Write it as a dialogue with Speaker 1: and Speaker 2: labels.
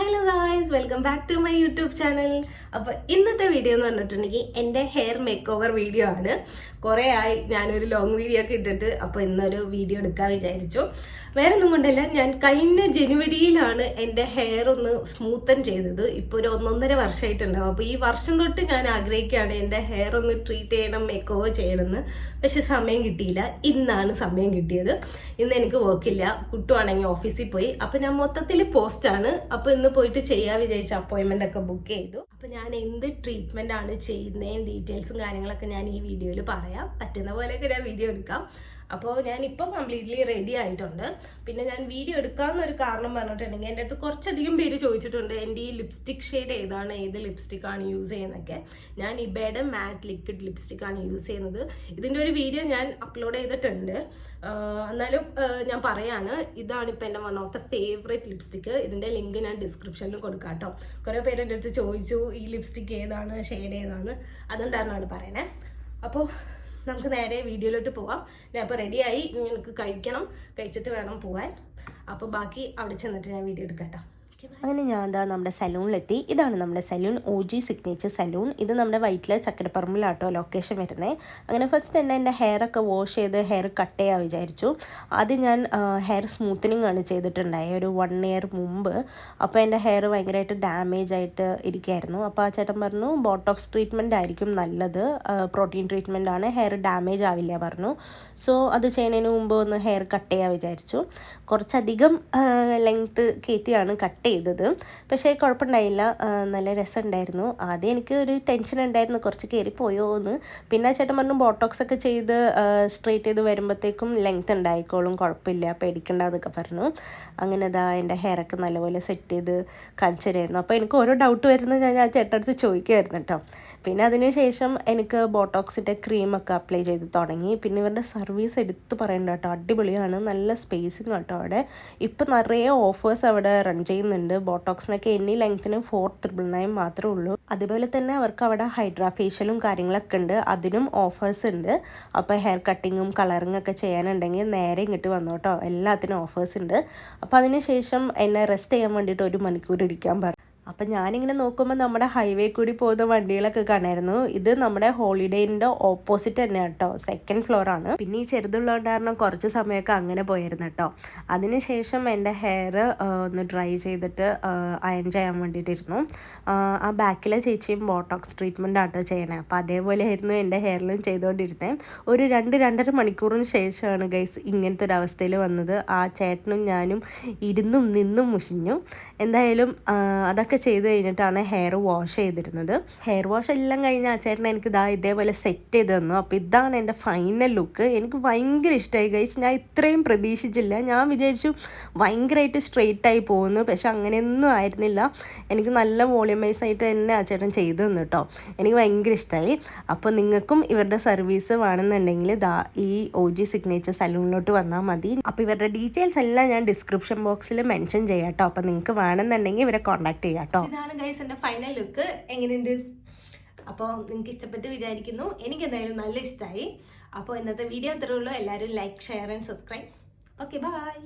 Speaker 1: Hello guys, welcome back to my YouTube channel. അപ്പോൾ ഇന്നത്തെ video എന്ന് പറഞ്ഞിട്ടുണ്ടെങ്കിൽ എൻ്റെ ഹെയർ മേക്ക് ഓവർ വീഡിയോ ആണ്. കുറേ ആയി ഞാനൊരു ലോങ് വീഡിയോ ഒക്കെ ഇട്ടിട്ട്, അപ്പോൾ ഇന്നൊരു വീഡിയോ എടുക്കാൻ വിചാരിച്ചു. വേറെ ഒന്നും കൊണ്ടല്ല, ഞാൻ കഴിഞ്ഞ ജനുവരിയിലാണ് എൻ്റെ ഹെയർ ഒന്ന് സ്മൂത്തൻ ചെയ്തത്. ഇപ്പോൾ ഒരു 1.5 വർഷമായിട്ടുണ്ടാവും. അപ്പോൾ ഈ വർഷം തൊട്ട് ഞാൻ ആഗ്രഹിക്കുകയാണ് എൻ്റെ ഹെയർ ഒന്ന് ട്രീറ്റ് ചെയ്യണം, മേക്ക് ഓവർ ചെയ്യണമെന്ന്. പക്ഷെ സമയം കിട്ടിയില്ല. ഇന്നാണ് സമയം കിട്ടിയത്. ഇന്ന് എനിക്ക് വർക്കില്ല, കുട്ടുവാണെങ്കിൽ ഓഫീസിൽ പോയി. അപ്പോൾ ഞാൻ മൊത്തത്തിൽ പോസ്റ്റാണ്. അപ്പോൾ ഇന്ന് പോയിട്ട് ചെയ്യാൻ വിചാരിച്ച അപ്പോയിൻമെൻ്റ് ഒക്കെ ബുക്ക് ചെയ്തു. അപ്പോൾ ഞാൻ എന്ത് ട്രീറ്റ്മെൻ്റ് ആണ് ചെയ്യുന്നതും ഡീറ്റെയിൽസും കാര്യങ്ങളൊക്കെ ഞാൻ ഈ വീഡിയോയിൽ പറയാം. പറ്റുന്ന പോലെയൊക്കെ ഞാൻ വീഡിയോ എടുക്കാം. അപ്പോൾ ഞാനിപ്പോൾ കംപ്ലീറ്റ്ലി റെഡി ആയിട്ടുണ്ട്. പിന്നെ ഞാൻ വീഡിയോ എടുക്കാമെന്നൊരു കാരണം പറഞ്ഞിട്ടുണ്ടെങ്കിൽ എൻ്റെ അടുത്ത് കുറച്ചധികം പേര് ചോദിച്ചിട്ടുണ്ട് എൻ്റെ ഈ ലിപ്സ്റ്റിക് ഷെയ്ഡ് ഏതാണ്, ഏത് ലിപ്സ്റ്റിക്കാണ് യൂസ് ചെയ്യുന്നതൊക്കെ. ഞാൻ ഇബയുടെ മാറ്റ് ലിക്വിഡ് ലിപ്സ്റ്റിക്കാണ് യൂസ് ചെയ്യുന്നത്. ഇതിൻ്റെ ഒരു വീഡിയോ ഞാൻ അപ്ലോഡ് ചെയ്തിട്ടുണ്ട്. എന്നാലും ഞാൻ പറയാണ്, ഇതാണ് ഇപ്പോൾ എൻ്റെ one of the favourite lipstick. ഇതിൻ്റെ ലിങ്ക് ഞാൻ ഡിസ്ക്രിപ്ഷനിൽ കൊടുക്കാം കേട്ടോ. കുറേ പേര് എൻ്റെ അടുത്ത് ചോദിച്ചു ഈ ലിപ്സ്റ്റിക്ക് ഏതാണ്, ഷെയ്ഡ് ഏതാണ്. അതുകൊണ്ടാണ് പറയണേ. അപ്പോൾ നമുക്ക് നേരെ വീഡിയോയിലോട്ട് പോവാം. ഞാൻ അപ്പോൾ റെഡിയായി, എനിക്ക് കഴിച്ചിട്ട് വേണം പോവാൻ. അപ്പോൾ ബാക്കി അവിടെ ചെന്നിട്ട് ഞാൻ വീഡിയോ എടുക്കാം കേട്ടോ.
Speaker 2: അങ്ങനെ ഞാൻ എന്താ നമ്മുടെ സലൂണിലെത്തി. ഇതാണ് നമ്മുടെ സലൂൺ, OG സിഗ്നേച്ചർ സലൂൺ. ഇത് നമ്മുടെ വൈറ്റിലെ ചക്കരപ്പറമ്പിലാട്ടോ ലൊക്കേഷൻ വരുന്നത്. അങ്ങനെ ഫസ്റ്റ് തന്നെ എൻ്റെ ഹെയറൊക്കെ വാഷ് ചെയ്ത് ഹെയർ കട്ട് ചെയ്യാൻ വിചാരിച്ചു. ആദ്യം ഞാൻ ഹെയർ സ്മൂത്തനിങ് ആണ് ചെയ്തിട്ടുണ്ടായി ഒരു 1 ഇയർ മുമ്പ്. അപ്പോൾ എൻ്റെ ഹെയർ ഭയങ്കരമായിട്ട് ഡാമേജ് ആയിട്ട് ഇരിക്കുമായിരുന്നു. അപ്പോൾ ആ ചേട്ടൻ പറഞ്ഞു ബോട്ടോക്സ് ട്രീറ്റ്മെൻറ്റ് ആയിരിക്കും നല്ലത്, പ്രോട്ടീൻ ട്രീറ്റ്മെൻ്റ് ആണ്, ഹെയർ ഡാമേജ് ആവില്ല പറഞ്ഞു. സോ അത് ചെയ്യുന്നതിന് മുമ്പ് ഒന്ന് ഹെയർ കട്ട് ചെയ്യാൻ വിചാരിച്ചു. കുറച്ചധികം ലെങ്ത്ത് കയറ്റിയാണ് കട്ട് ചെയ്തത്. പക്ഷേ കുഴപ്പമുണ്ടായില്ല, നല്ല രസമുണ്ടായിരുന്നു. ആദ്യം എനിക്ക് ഒരു ടെൻഷൻ ഉണ്ടായിരുന്നു, കുറച്ച് കയറിപ്പോയോ എന്ന്. പിന്നെ ചേട്ടൻ പറഞ്ഞു ബോട്ടോക്സ് ഒക്കെ ചെയ്ത് സ്ട്രെയിറ്റ് ചെയ്ത് വരുമ്പോഴത്തേക്കും ലെങ്ത് ഉണ്ടായിക്കോളും, കുഴപ്പമില്ല, പേടിക്കണ്ട എന്നൊക്കെ പറഞ്ഞു. അങ്ങനെ അതാ എൻ്റെ ഹെയറൊക്കെ നല്ലപോലെ സെറ്റ് ചെയ്ത് കാണിച്ചു തരുമായിരുന്നു. അപ്പോൾ എനിക്ക് ഓരോ ഡൗട്ട് വരുന്നത് ഞാൻ ആ ചേട്ടൻ അടുത്ത് ചോദിക്കുമായിരുന്നു കേട്ടോ. പിന്നെ അതിന് ശേഷം എനിക്ക് ബോട്ടോക്സിൻ്റെ ക്രീമൊക്കെ അപ്ലൈ ചെയ്ത് തുടങ്ങി. പിന്നെ ഇവരുടെ സർവീസ് എടുത്ത് പറയണ്ട കേട്ടോ, അടിപൊളിയാണ്, നല്ല സ്പേസിങ് കേട്ടോ അവിടെ. ഇപ്പം നിറയെ ഓഫേഴ്സ് അവിടെ റൺ ചെയ്യുന്നുണ്ട്. ബോട്ടോക്സിനൊക്കെ എനി ലെങ്ത്തിന് 4,999 മാത്രമേ ഉള്ളൂ. അതുപോലെ തന്നെ അവർക്ക് അവിടെ ഹൈഡ്രാ ഫേഷ്യലും കാര്യങ്ങളൊക്കെ ഉണ്ട്, അതിനും ഓഫേഴ്സ് ഉണ്ട്. അപ്പോൾ ഹെയർ കട്ടിങ്ങും കളറിങ്ങും ഒക്കെ ചെയ്യാനുണ്ടെങ്കിൽ നേരെ ഇങ്ങോട്ട് വന്നു കേട്ടോ, എല്ലാത്തിനും ഓഫേഴ്സ് ഉണ്ട്. അപ്പോൾ അതിന് ശേഷം എന്നെ റെസ്റ്റ് ചെയ്യാൻ വേണ്ടിയിട്ട് 1 മണിക്കൂർ ഇരിക്കാൻ പറഞ്ഞു. അപ്പം ഞാനിങ്ങനെ നോക്കുമ്പോൾ നമ്മുടെ ഹൈവേ കൂടി പോകുന്ന വണ്ടികളൊക്കെ കാണായിരുന്നു. ഇത് നമ്മുടെ ഹോളിഡേയിൻ്റെ ഓപ്പോസിറ്റ് തന്നെ കേട്ടോ, 2nd ഫ്ലോറാണ്. പിന്നെ ഈ ചെറുതുള്ളതുകൊണ്ട് കാരണം കുറച്ച് സമയമൊക്കെ അങ്ങനെ പോയിരുന്നു കേട്ടോ. അതിനുശേഷം എൻ്റെ ഹെയർ ഒന്ന് ഡ്രൈ ചെയ്തിട്ട് അയൺ ചെയ്യാൻ വേണ്ടിയിട്ടിരുന്നു. ആ ബാക്കിലെ ചേച്ചിയും ബോട്ടോക്സ് ട്രീറ്റ്മെൻ്റ് ആട്ടോ ചെയ്യണേ. അപ്പോൾ അതേപോലെ ആയിരുന്നു എൻ്റെ ഹെയറിലും ചെയ്തുകൊണ്ടിരുന്നത്. ഒരു 2-2.5 മണിക്കൂറിന് ശേഷമാണ് ഗൈസ് ഇങ്ങനത്തെ ഒരു അവസ്ഥയിൽ വന്നത്. ആ ചേട്ടനും ഞാനും ഇരുന്നും നിന്നും മുഷിഞ്ഞു. എന്തായാലും അതൊക്കെ ചെയ്ത് കഴിഞ്ഞിട്ടാണ് ഹെയർ വാഷ് ചെയ്തിരുന്നത്. ഹെയർ വാഷ് എല്ലാം കഴിഞ്ഞ് ആ ചേട്ടൻ എനിക്ക് ഇതേപോലെ സെറ്റ് ചെയ്ത് തന്നു. അപ്പോൾ ഇതാണ് എൻ്റെ ഫൈനൽ ലുക്ക്. എനിക്ക് ഭയങ്കര ഇഷ്ടമായി ഗൈസ്. ഞാൻ ഇത്രയും പ്രതീക്ഷിച്ചില്ല. ഞാൻ വിചാരിച്ചു ഭയങ്കരമായിട്ട് സ്ട്രെയിറ്റ് ആയി പോകുന്നു, പക്ഷെ അങ്ങനെയൊന്നും ആയിരുന്നില്ല. എനിക്ക് നല്ല വോളിയമൈസ് ആയിട്ട് തന്നെ ആ ചേട്ടൻ ചെയ്തു തന്നു കേട്ടോ. എനിക്ക് ഭയങ്കര ഇഷ്ടമായി. അപ്പോൾ നിങ്ങൾക്കും ഇവരുടെ സർവീസ് വേണമെന്നുണ്ടെങ്കിൽ ഈ OG സിഗ്നേച്ചർ സലൂണിലോട്ട് വന്നാൽ മതി. അപ്പോൾ ഇവരുടെ ഡീറ്റെയിൽസ് എല്ലാം ഞാൻ ഡിസ്ക്രിപ്ഷൻ ബോക്സിൽ മെൻഷൻ ചെയ്യാം കേട്ടോ. അപ്പോൾ നിങ്ങൾക്ക് വേണമെന്നുണ്ടെങ്കിൽ ഇവരെ കോൺടാക്ട് ചെയ്യാം.
Speaker 1: ഇതാണ് ഗൈസ് എൻ്റെ ഫൈനൽ ലുക്ക്. എങ്ങനെയുണ്ട്? അപ്പോൾ നിങ്ങൾക്ക് ഇഷ്ടപ്പെട്ട് വിചാരിക്കുന്നു. എനിക്ക് എന്തായാലും നല്ല ഇഷ്ടമായി. അപ്പോൾ ഇന്നത്തെ വീഡിയോ അത്രേ ഉള്ളൂ. എല്ലാവരും like, share and subscribe. Okay, by.